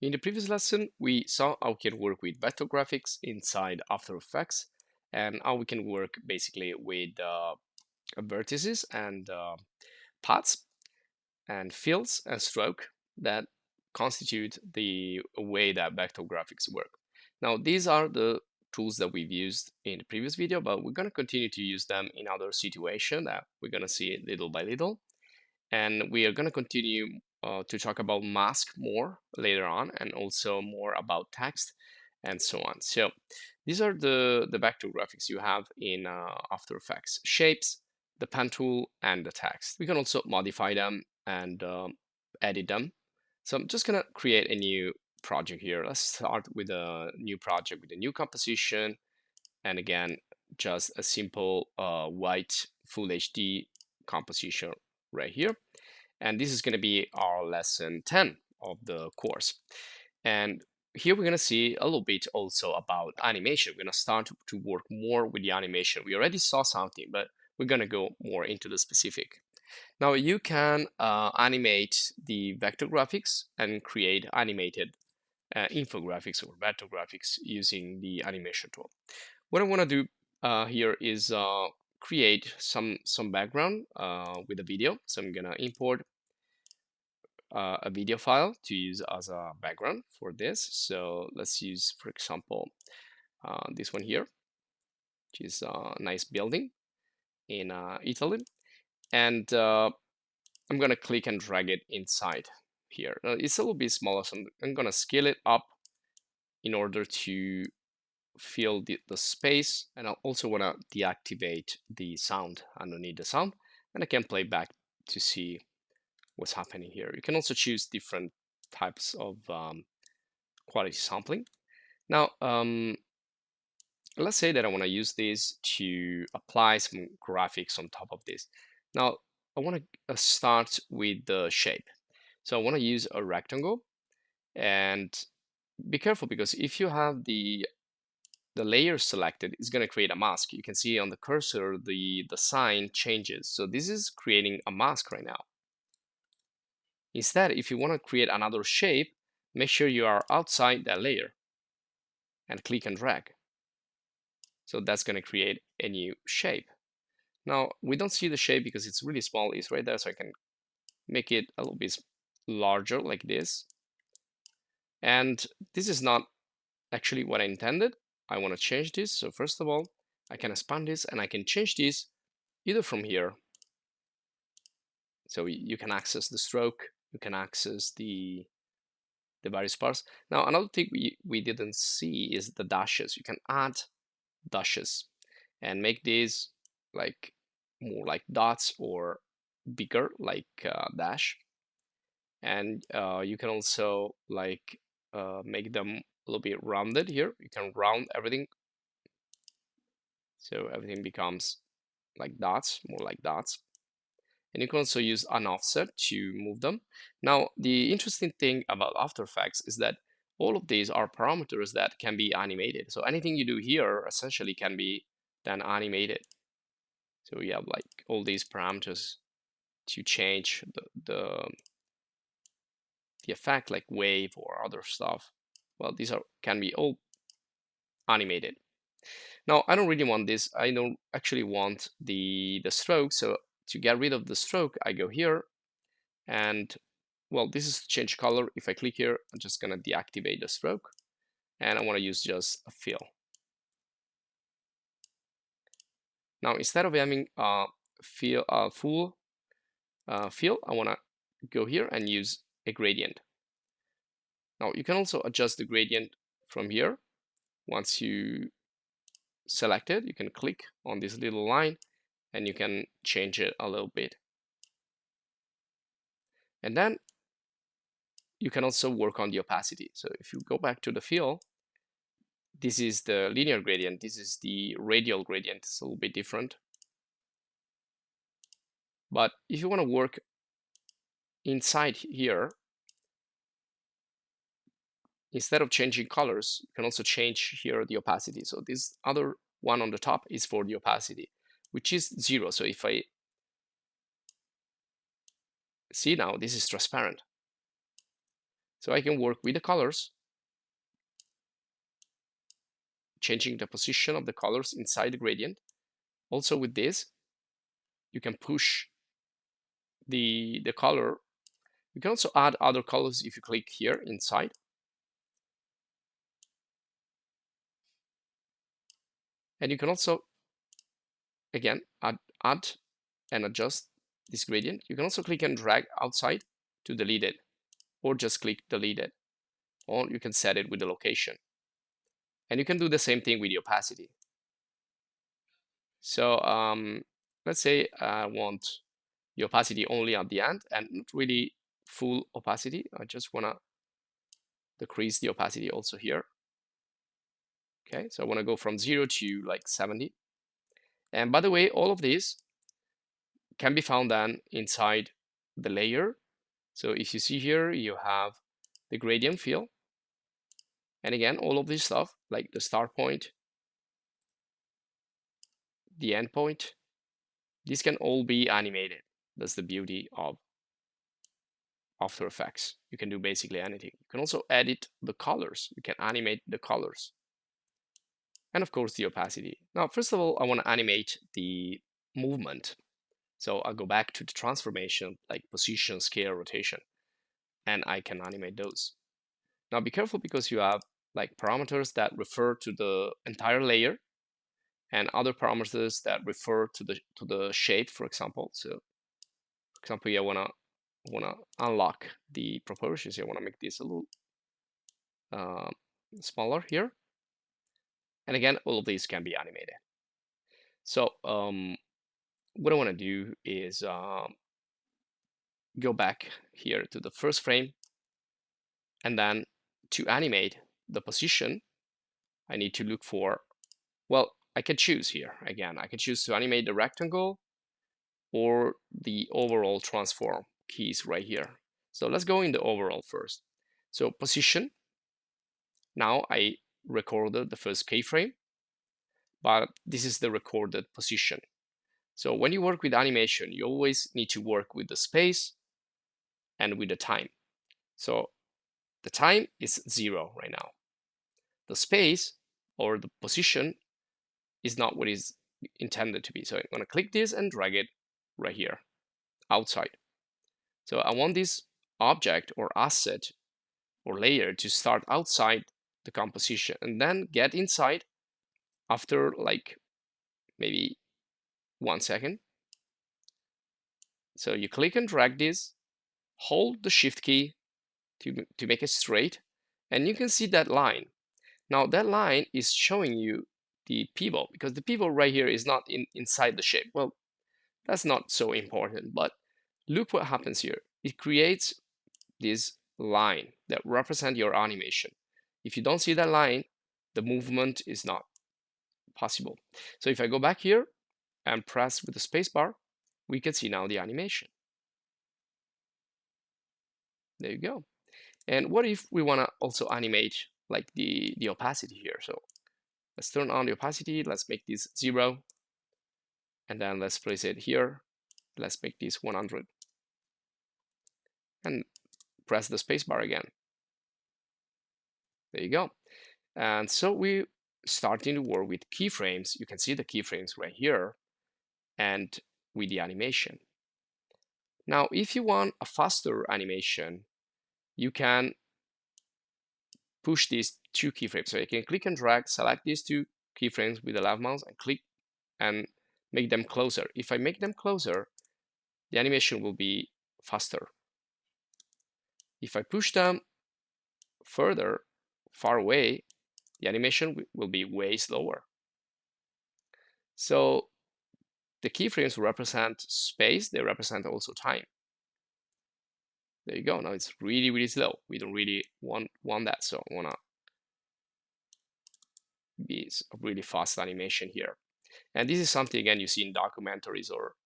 In the previous lesson, we saw how we can work with vector graphics inside After Effects and how we can work basically with vertices and paths and fills and stroke that constitute the way that vector graphics work. Now, these are the tools that we've used in the previous video, but we're going to continue to use them in other situations that we're going to see little by little. And we are going to continue to talk about mask more later on, and also more about text and so on. So these are the vector graphics you have in After Effects: shapes, the pen tool, and the text. We can also modify them and edit them. So I'm just gonna create a new project here. Let's start with a new project with a new composition, and again, just a simple white full HD composition right here. And this is going to be our lesson 10 of the course. And here we're going to see a little bit also about animation. We're going to start to work more with the animation. We already saw something, but we're going to go more into the specific. Now you can animate the vector graphics and create animated infographics or vector graphics using the animation tool. What I want to do here is create some background with a video. So I'm going to import a video file to use as a background for this. So let's use, for example, this one here, which is a nice building in Italy. And I'm going to click and drag it inside here. It's a little bit smaller, so I'm going to scale it up in order to fill the space. And I also want to deactivate the sound underneath the sound. And I can play back to see what's happening here. You can also choose different types of quality sampling. Now, let's say that I want to use this to apply some graphics on top of this. Now, I want to start with the shape. So I want to use a rectangle, and be careful, because if you have the layer selected, it's going to create a mask. You can see on the cursor the sign changes. So this is creating a mask right now. Instead, if you want to create another shape, make sure you are outside that layer and click and drag. So that's going to create a new shape. Now, we don't see the shape because it's really small. It's right there, so I can make it a little bit larger like this. And this is not actually what I intended. I want to change this. So first of all, I can expand this, and I can change this either from here. So you can access the stroke, you can access the various parts. Now, another thing we didn't see is the dashes. You can add dashes and make these like more like dots or bigger like dash. And you can also like make them a little bit rounded here. You can round everything, so everything becomes like dots, more like dots. And you can also use an offset to move them. Now, the interesting thing about After Effects is that all of these are parameters that can be animated. So anything you do here essentially can be then animated. So we have like all these parameters to change the effect, like wave or other stuff. Well, these can be all animated. Now, I don't really want this. I don't actually want the stroke. So to get rid of the stroke, I go here, and well, this is change color. If I click here, I'm just gonna deactivate the stroke, and I want to use just a fill. Now, instead of having a full fill, I want to go here and use a gradient. Now, you can also adjust the gradient from here. Once you select it, you can click on this little line, and you can change it a little bit. And then you can also work on the opacity. So if you go back to the fill, this is the linear gradient, this is the radial gradient. It's a little bit different. But if you want to work inside here, instead of changing colors, you can also change here the opacity. So this other one on the top is for the opacity, which is 0. So if I see now, this is transparent. So I can work with the colors, changing the position of the colors inside the gradient. Also with this, you can push the color. You can also add other colors if you click here inside. And you can also, again, add and adjust this gradient. You can also click and drag outside to delete it, or just click delete it, or you can set it with the location. And you can do the same thing with the opacity. So let's say I want the opacity only at the end and not really full opacity. I just want to decrease the opacity also here. Okay, so I want to go from 0 to like 70. And by the way, all of these can be found then inside the layer. So if you see here, you have the gradient fill. And again, all of this stuff, like the start point, the end point, these can all be animated. That's the beauty of After Effects. You can do basically anything. You can also edit the colors. You can animate the colors. And of course, the opacity. Now, first of all, I want to animate the movement. So I'll go back to the transformation, like position, scale, rotation, and I can animate those. Now be careful because you have like parameters that refer to the entire layer and other parameters that refer to the shape, for example. So for example, I wanna unlock the proportions. I wanna make this a little smaller here. And again, all of these can be animated. So what I want to do is go back here to the first frame, and then to animate the position, I need to look for, well, I can choose here. Again, I can choose to animate the rectangle or the overall transform keys right here. So let's go in the overall first. So position, now I recorded the first keyframe, but this is the recorded position. So when you work with animation, you always need to work with the space and with the time. So the time is 0 right now. The space or the position is not what is intended to be. So I'm going to click this and drag it right here outside. So I want this object or asset or layer to start outside the composition and then get inside after like maybe 1 second. So you click and drag this, hold the shift key to make it straight, and you can see that line. Now that line is showing you the pivot because the pivot right here is not inside the shape. Well, that's not so important, but look what happens here. It creates this line that represent your animation. If you don't see that line, the movement is not possible. So if I go back here and press with the spacebar, we can see now the animation. There you go. And what if we want to also animate like the opacity here? So let's turn on the opacity. Let's make this 0. And then let's place it here. Let's make this 100. And press the spacebar again. There you go. And so we starting to work with keyframes. You can see the keyframes right here and with the animation. Now, if you want a faster animation, you can push these 2 keyframes. So you can click and drag, select these 2 keyframes with the left mouse and click and make them closer. If I make them closer, the animation will be faster. If I push them further, far away, the animation will be way slower. So the keyframes represent space, they represent also time. There you go. Now it's really, really slow. We don't really want that. So I want to be a really fast animation here. And this is something, again, you see in documentaries or